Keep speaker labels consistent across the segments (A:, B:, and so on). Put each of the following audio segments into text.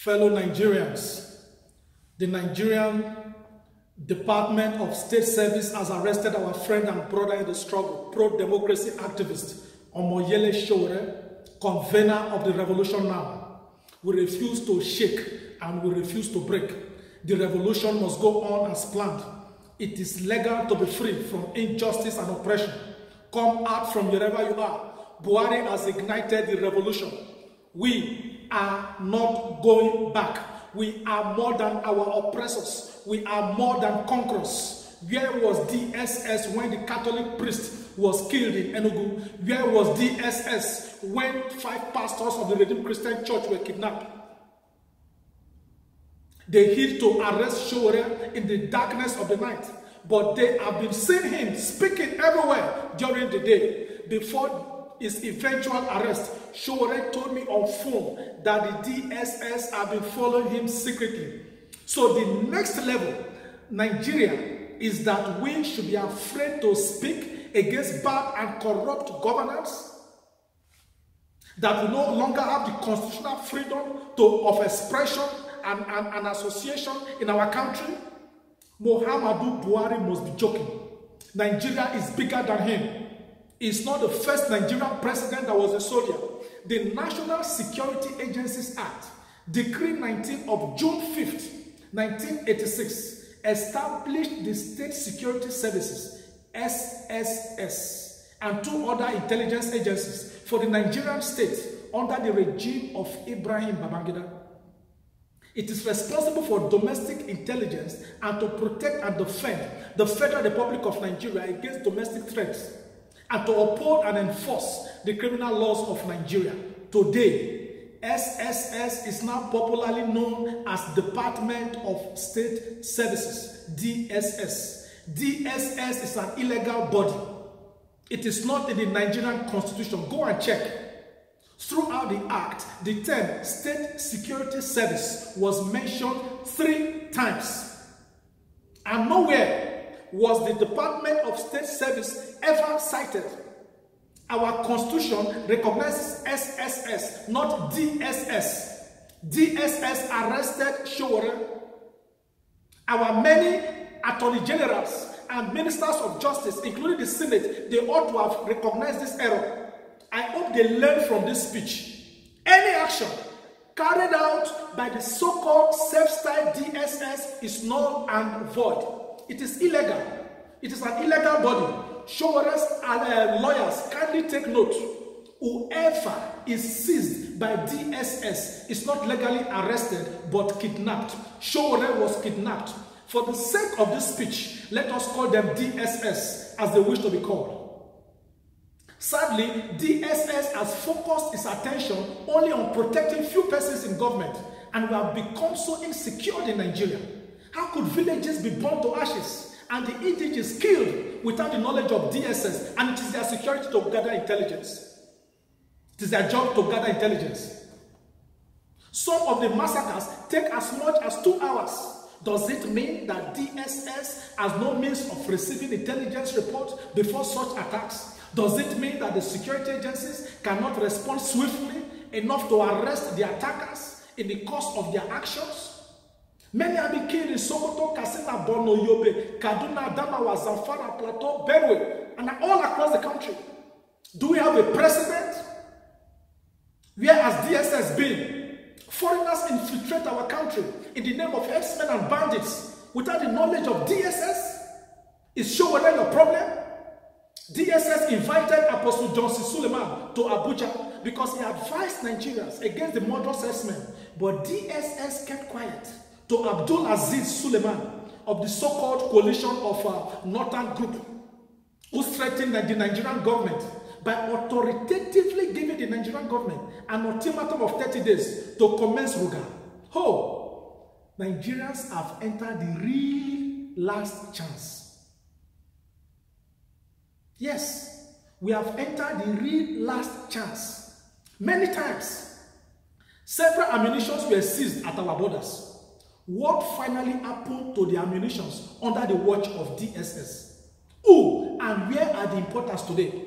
A: Fellow Nigerians, the Nigerian Department of State Service has arrested our friend and brother in the struggle, pro-democracy activist Omoyele Sowore, convener of the revolution now. We refuse to shake and we refuse to break. The revolution must go on as planned. It is legal to be free from injustice and oppression. Come out from wherever you are. Buhari has ignited the revolution. We are not going back. We are more than our oppressors. We are more than conquerors. Where was DSS when the Catholic priest was killed in Enugu? Where was DSS when 5 pastors of the Redeemed Christian Church were kidnapped? They hid to arrest Sowore in the darkness of the night, but they have been seeing him speaking everywhere during the day. Before his eventual arrest, Sowore told me on phone that the DSS have been following him secretly. So the next level, Nigeria, is that we should be afraid to speak against bad and corrupt governance, that we no longer have the constitutional freedom of expression and association in our country. Muhammadu Buhari must be joking. Nigeria is bigger than him. He's not the first Nigerian president that was a soldier. The National Security Agencies Act, Decree 19 of June 5th, 1986, established the State Security Services, SSS, and 2 other intelligence agencies for the Nigerian state under the regime of Ibrahim Babangida. It is responsible for domestic intelligence and to protect and defend the Federal Republic of Nigeria against domestic threats and to uphold and enforce the criminal laws of Nigeria. Today, SSS is now popularly known as Department of State Services, DSS. DSS is an illegal body. It is not in the Nigerian Constitution. Go and check. Throughout the Act, the term State Security Service was mentioned 3 times. And nowhere was the Department of State Service ever cited. Our Constitution recognizes SSS, not DSS. DSS arrested Sowore. Our many attorney generals and ministers of justice, including the Senate, they ought to have recognized this error. I hope they learn from this speech. Any action carried out by the so-called self-styled DSS is null and void. It is illegal. It is an illegal body. Sowore's lawyers kindly take note. Whoever is seized by DSS is not legally arrested but kidnapped. Sowore was kidnapped. For the sake of this speech, let us call them DSS as they wish to be called. Sadly, DSS has focused its attention only on protecting few persons in government, and we have become so insecure in Nigeria. How could villages be burned to ashes and the indigenous killed without the knowledge of DSS? And it is their security to gather intelligence. It is their job to gather intelligence. Some of the massacres take as much as 2 hours. Does it mean that DSS has no means of receiving intelligence reports before such attacks? Does it mean that the security agencies cannot respond swiftly enough to arrest the attackers in the course of their actions? Many have been killed in Sokoto, Katsina, Borno, Yobe, Kaduna, Adamawa, Zamfara, Plateau, Benue, and all across the country. Do we have a precedent? Where has DSS been? Foreigners infiltrate our country in the name of herdsmen and bandits without the knowledge of DSS? Is Sowore your problem? DSS invited Apostle Johnson Suleiman to Abuja because he advised Nigerians against the murderous herdsmen. But DSS kept quiet to Abdul Aziz Suleiman of the so-called coalition of Northern Group, who threatened the Nigerian government by authoritatively giving the Nigerian government an ultimatum of 30 days to commence Ruga. Nigerians have entered the real last chance. Yes, we have entered the real last chance. Many times, several ammunitions were seized at our borders. What finally happened to the ammunitions under the watch of DSS? Who and where are the importers today?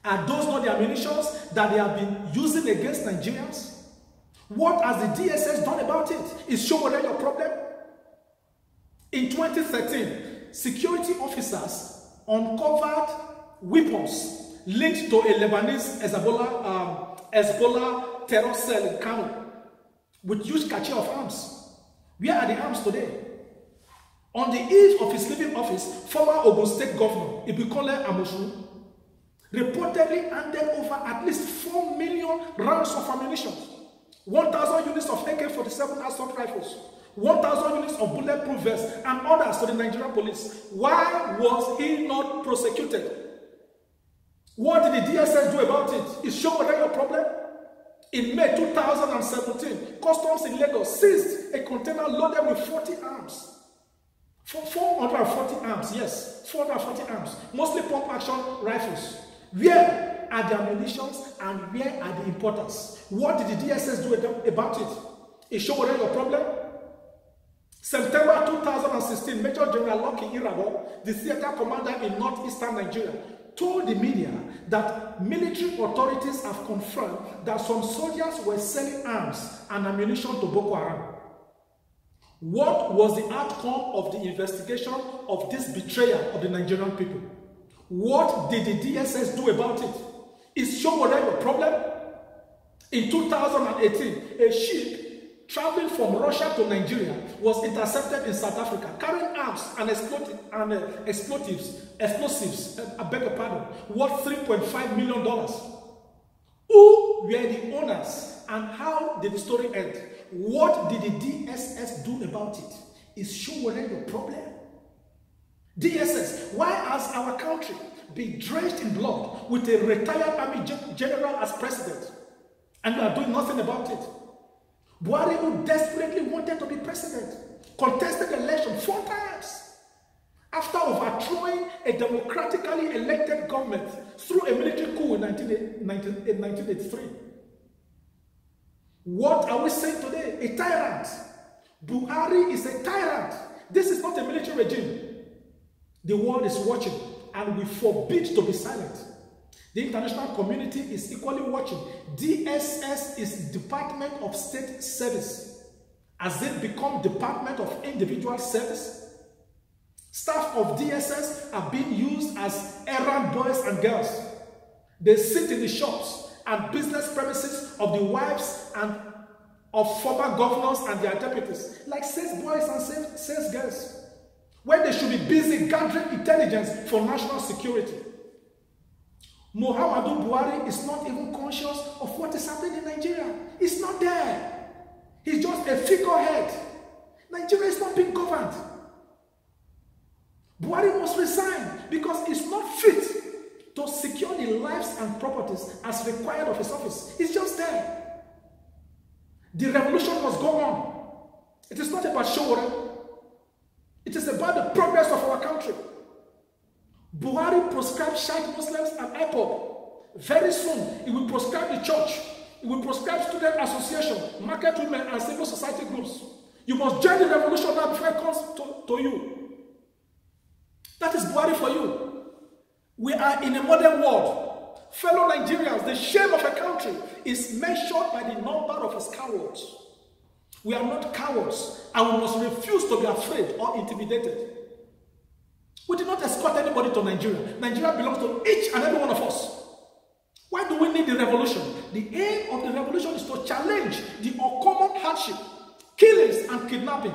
A: Are those not the ammunitions that they have been using against Nigerians? What has the DSS done about it? Is Showore your problem? In 2013, security officers uncovered weapons linked to a Lebanese Hezbollah terror cell in Kano with huge cache of arms. Where are the arms today? On the eve of his leaving office, former Ogun State Governor Ibikole Amosu reportedly handed over at least 4 million rounds of ammunition, 1,000 units of AK-47 assault rifles, 1,000 units of bulletproof vests, and others to the Nigerian police. Why was he not prosecuted? What did the DSS do about it? Is Showore your problem? In May 2017, customs in Lagos seized a container loaded with 40 arms. 440 arms, yes, 440 arms, mostly pump-action rifles. Where are the ammunitions and where are the importers? What did the DSS do about it? Is Showore your problem? September 2016, Major General Lucky Irabo, the theater commander in northeastern Nigeria, told the media that military authorities have confirmed that some soldiers were selling arms and ammunition to Boko Haram. What was the outcome of the investigation of this betrayal of the Nigerian people? What did the DSS do about it? Is Showore your problem? In 2018, a ship traveling from Russia to Nigeria was intercepted in South Africa, carrying arms and explosives, I beg your pardon, worth $3.5 million. Who were the owners and how did the story end? What did the DSS do about it? Is Showore your problem? DSS, why has our country been drenched in blood with a retired army general as president and you are doing nothing about it? Buhari, who desperately wanted to be president, contested the election 4 times after overthrowing a democratically elected government through a military coup in 1983. What are we saying today? A tyrant. Buhari is a tyrant. This is not a military regime. The world is watching and we forbid to be silent. The international community is equally watching. DSS is Department of State Service. Has it become Department of Individual Service? Staff of DSS are being used as errand boys and girls. They sit in the shops and business premises of the wives and of former governors and their deputies, like sales boys and sales girls, when they should be busy gathering intelligence for national security. Muhammadu Buhari is not even conscious of what is happening in Nigeria. He's not there. He's just a figurehead. Nigeria is not being governed. Buhari must resign because he's not fit to secure the lives and properties as required of his office. He's just there. The revolution must go on. It is not about Showore. It is about the progress of our country. Buhari proscribed Shiite Muslims and IPOB. Very soon, he will proscribe the church. He will proscribe student association, market women, and civil society groups. You must join the revolution now before it comes to you. That is Buhari for you. We are in a modern world. Fellow Nigerians, the shame of a country is measured by the number of its cowards. We are not cowards, and we must refuse to be afraid or intimidated. We did not escort anybody to Nigeria. Nigeria belongs to each and every one of us. Why do we need the revolution? The aim of the revolution is to challenge the uncommon hardship, killings and kidnapping.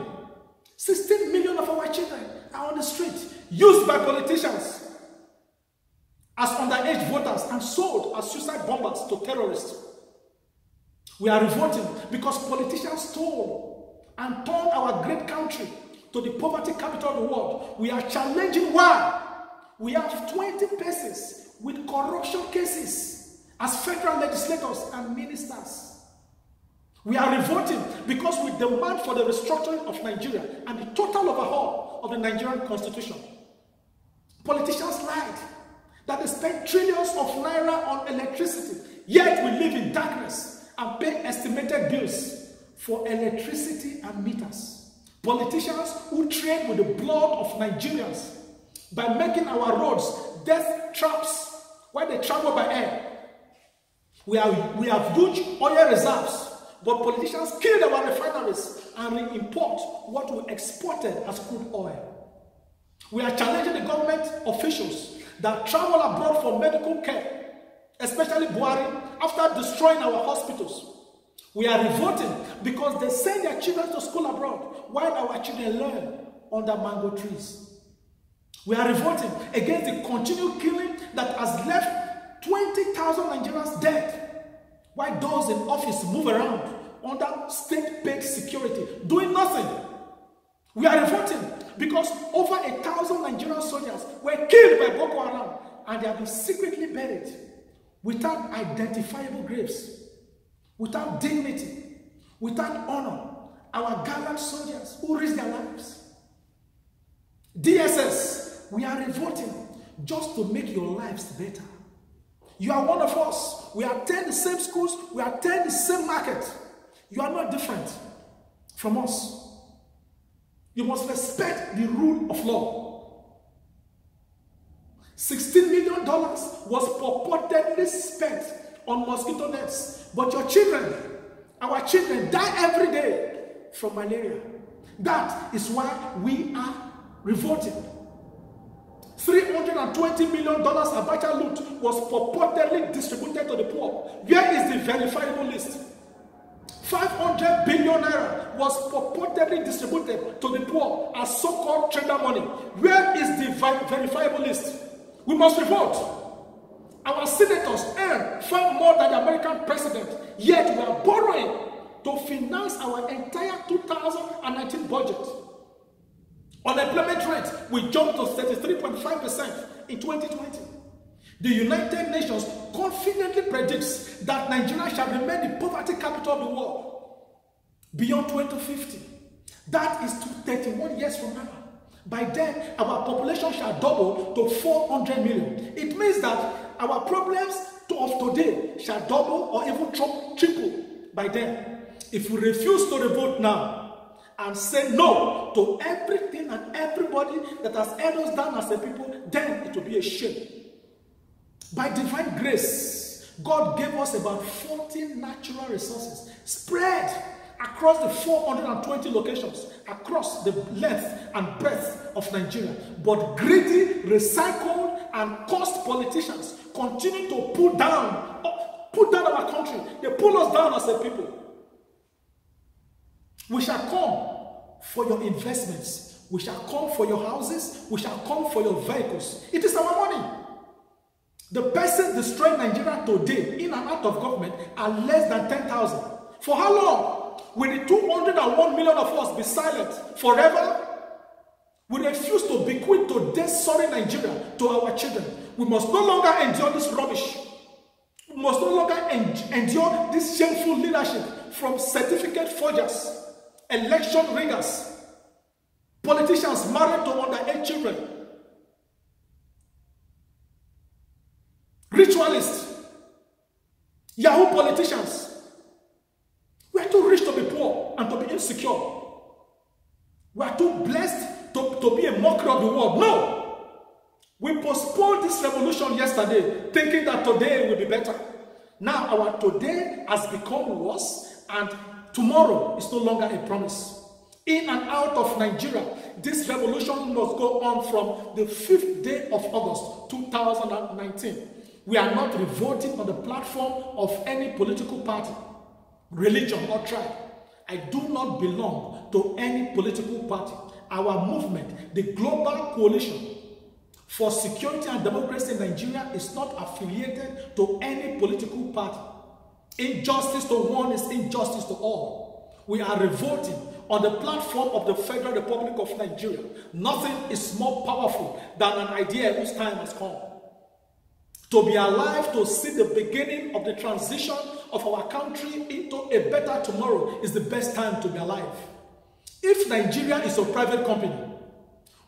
A: 16 million of our children are on the street, used by politicians as underage voters and sold as suicide bombers to terrorists. We are revolting because politicians stole and turned our great country to the poverty capital of the world. We are challenging why. We have 20 persons with corruption cases as federal legislators and ministers. We are revolting because we demand for the restructuring of Nigeria and the total overhaul of the Nigerian constitution. Politicians lied that they spent trillions of naira on electricity, yet we live in darkness and pay estimated bills for electricity and meters. Politicians who trade with the blood of Nigerians by making our roads death traps while they travel by air. We have huge oil reserves but politicians killed our refineries and re-import what we exported as crude oil. We are challenging the government officials that travel abroad for medical care, especially Buhari, after destroying our hospitals. We are revolting because they send their children to school abroad while our children learn under mango trees. We are revolting against the continued killing that has left 20,000 Nigerians dead, while those in office move around under state-paid security, doing nothing. We are revolting because over 1,000 Nigerian soldiers were killed by Boko Haram and they have been secretly buried without identifiable graves, without dignity, without honor. Our gallant soldiers who risked their lives. DSS, we are revolting just to make your lives better. You are one of us. We attend the same schools. We attend the same market. You are not different from us. You must respect the rule of law. $16 million was purportedly spent on mosquito nets, but your children, our children, die every day from malaria. That is why we are revolting. $320 million Abacha loot was purportedly distributed to the poor. Where is the verifiable list? 500 billion naira was purportedly distributed to the poor as so-called trader money. Where is the verifiable list? We must revolt. Our senators earn far more than the American president, yet we are borrowing to finance our entire 2019 budget. Unemployment rate will jump to 33.5% in 2020. The United Nations confidently predicts that Nigeria shall remain the poverty capital of the world beyond 2050. That is 31 years from now. By then, our population shall double to 400 million. It means that our problems of today shall double or even triple by then. If we refuse to revolt now and say no to everything and everybody that has held us down as a people, then it will be a shame. By divine grace, God gave us about 40 natural resources spread across the 420 locations, across the length and breadth of Nigeria. But greedy, recycled, and cursed politicians continue to put down our country. They pull us down as a people. We shall come for your investments. We shall come for your houses. We shall come for your vehicles. It is our money. The persons destroying Nigeria today, in and out of government, are less than 10,000. For how long? Will the 201 million of us be silent forever? We refuse to bequeath to death-sorry Nigeria to our children. We must no longer endure this rubbish. We must no longer endure this shameful leadership from certificate forgers, election riggers, politicians married to underage children, ritualists, Yahoo politicians. We are too rich to be poor and to be insecure. We are too blessed to be a mockery of the world. No! We postponed this revolution yesterday, thinking that today will be better. Now our today has become worse, and tomorrow is no longer a promise. In and out of Nigeria, this revolution must go on from the 5th day of August, 2019. We are not revolting on the platform of any political party, religion, or tribe. I do not belong to any political party. Our movement, the Global Coalition for Security and Democracy in Nigeria, is not affiliated to any political party. Injustice to one is injustice to all. We are revolting on the platform of the Federal Republic of Nigeria. Nothing is more powerful than an idea whose time has come. To be alive to see the beginning of the transition of our country into a better tomorrow is the best time to be alive. If Nigeria is a private company,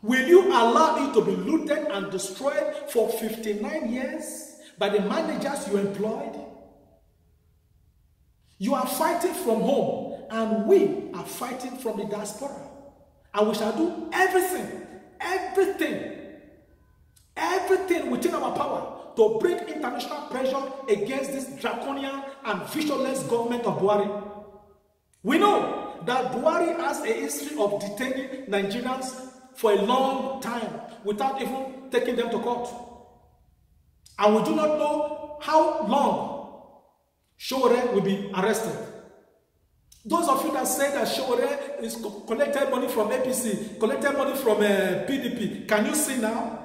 A: will you allow it to be looted and destroyed for 59 years by the managers you employed? You are fighting from home, and we are fighting from the diaspora. And we shall do everything within our power to bring international pressure against this draconian and visionless government of Buhari. We know that Buhari has a history of detaining Nigerians for a long time without even taking them to court. And we do not know how long Sowore will be arrested. Those of you that say that Sowore is collected money from APC, collected money from PDP, can you see now?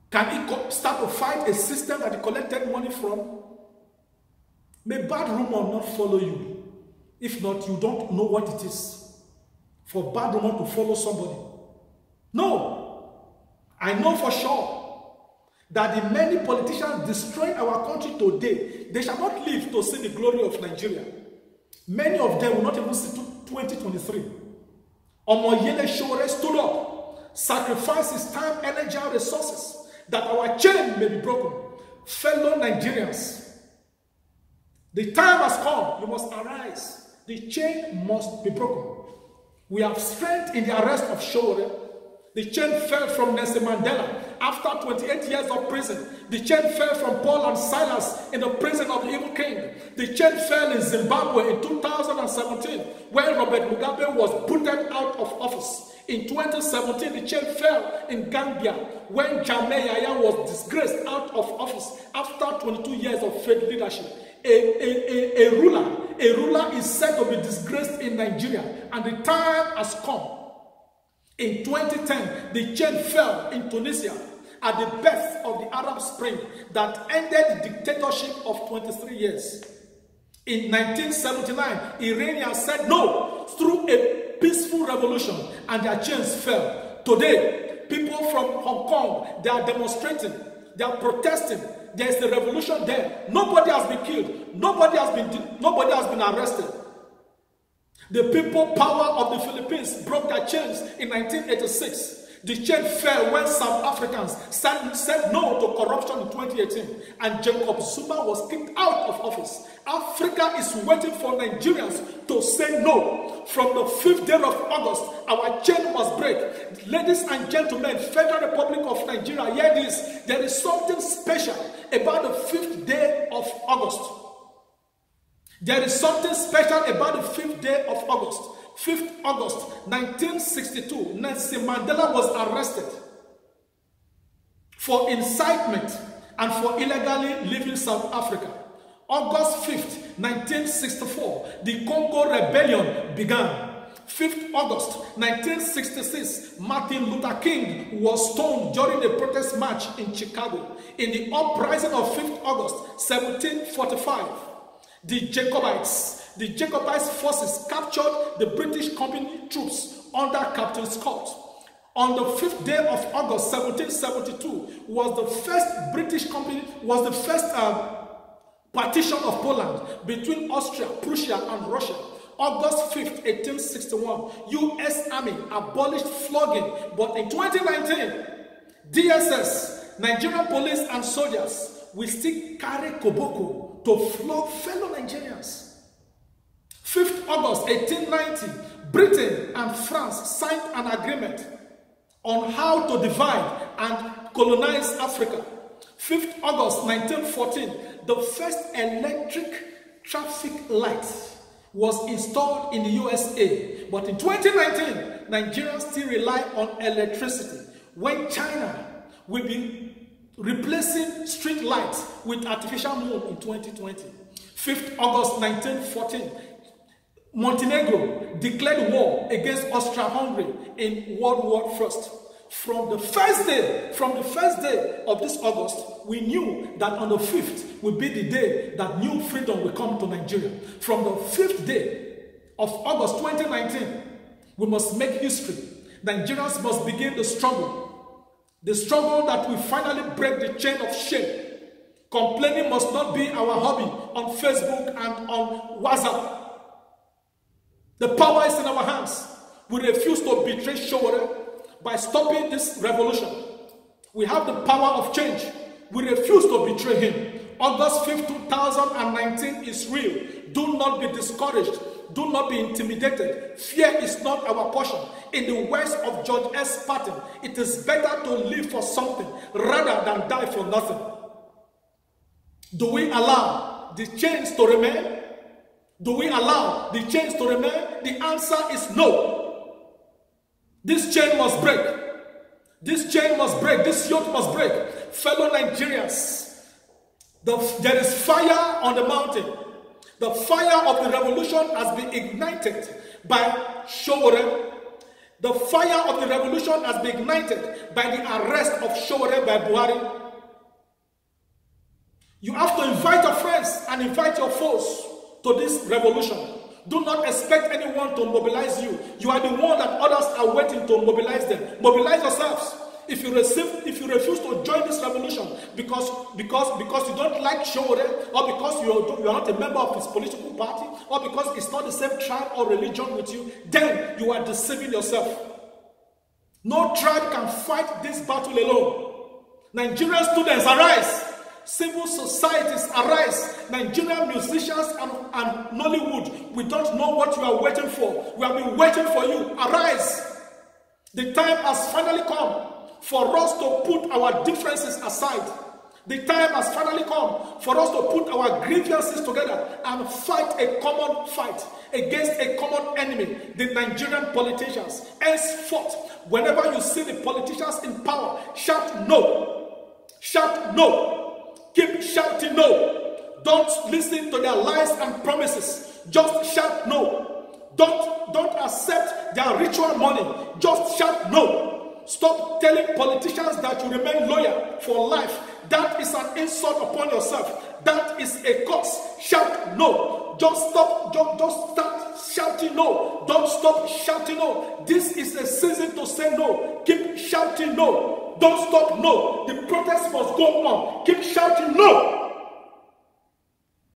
A: Can he start to fight a system that he collected money from? May bad rumor not follow you. If not, you don't know what it is for bad rumor to follow somebody. No. I know for sure that the many politicians destroying our country today, they shall not live to see the glory of Nigeria. Many of them will not even see 2023. Omoyele Sowore stood up, sacrificed his time, energy, and resources that our chain may be broken. Fellow Nigerians, the time has come. You must arise. The chain must be broken. We have strength in the arrest of Sowore. The chain fell from Nelson Mandela after 28 years of prison. The chain fell from Paul and Silas in the prison of the evil king. The chain fell in Zimbabwe in 2017 when Robert Mugabe was booted out of office. In 2017, the chain fell in Gambia when Jammeh Yahya was disgraced out of office after 22 years of failed leadership. A ruler is said to be disgraced in Nigeria, and the time has come. In 2010, the chain fell in Tunisia at the birth of the Arab Spring that ended the dictatorship of 23 years. In 1979, Iranians said no through a peaceful revolution, and their chains fell. Today, people from Hong Kong, they are demonstrating, they are protesting. There is a revolution there. Nobody has been killed. Nobody has been arrested. The people power of the Philippines broke their chains in 1986. The chain fell when South Africans said no to corruption in 2018, and Jacob Zuma was kicked out of office. Africa is waiting for Nigerians to say no. From the 5th day of August, our chain must break. Ladies and gentlemen, Federal Republic of Nigeria, hear this. There is something special about the 5th day of August. There is something special about the 5th day of August. 5th August 1962, Nelson Mandela was arrested for incitement and for illegally leaving South Africa. August 5th, 1964, the Congo Rebellion began. 5th August 1966, Martin Luther King was stoned during a protest march in Chicago. In the uprising of 5th August 1745, the Jacobites forces captured the British company troops under Captain Scott. On the 5th day of August 1772 was the first partition of Poland between Austria, Prussia, and Russia. August 5th, 1861, U.S. Army abolished flogging, but in 2019, DSS, Nigerian police and soldiers will still carry koboko to flog fellow Nigerians. 5th August 1890, Britain and France signed an agreement on how to divide and colonize Africa. 5th August 1914, the first electric traffic light was installed in the USA. But in 2019, Nigerians still rely on electricity, when China will be replacing street lights with artificial moon in 2020. 5th August 1914, Montenegro declared war against Austria-Hungary in World War I. From the first day of this August, we knew that on the 5th will be the day that new freedom will come to Nigeria. From the 5th day of August 2019, we must make history. Nigerians must begin the struggle. The struggle that will finally break the chain of shame. Complaining must not be our hobby on Facebook and on WhatsApp. The power is in our hands. We refuse to betray Sowore by stopping this revolution. We have the power of change. We refuse to betray him. August 5th, 2019 is real. Do not be discouraged. Do not be intimidated. Fear is not our portion. In the words of George S. Patton, it is better to live for something rather than die for nothing. Do we allow the chains to remain? Do we allow the chains to remain? The answer is no. This chain must break. This chain must break. This yoke must break. Fellow Nigerians, there is fire on the mountain. The fire of the revolution has been ignited by Sowore. The fire of the revolution has been ignited by the arrest of Sowore by Buhari. You have to invite your friends and invite your foes to this revolution. Do not expect anyone to mobilize you. You are the one that others are waiting to mobilize them. Mobilize yourselves. If you refuse to join this revolution because you don't like Sowore, or because you are not a member of his political party, or because it's not the same tribe or religion with you, then you are deceiving yourself. No tribe can fight this battle alone. Nigerian students, arise. Civil societies, arise. Nigerian musicians and Nollywood, we don't know what you are waiting for. We have been waiting for you. Arise. The time has finally come for us to put our differences aside. The time has finally come for us to put our grievances together and fight a common fight against a common enemy, the Nigerian politicians. Henceforth, whenever you see the politicians in power, shout no. Shout no. Keep shouting no. Don't listen to their lies and promises. Just shout no. Don't accept their ritual money. Just shout no. Stop telling politicians that you remain loyal for life. That is an insult upon yourself. That is a curse. Shout no. Just stop. Just start shouting no. Don't stop shouting no. This is a season to say no. Keep shouting no. Don't stop no. The protest must go on. Keep shouting no.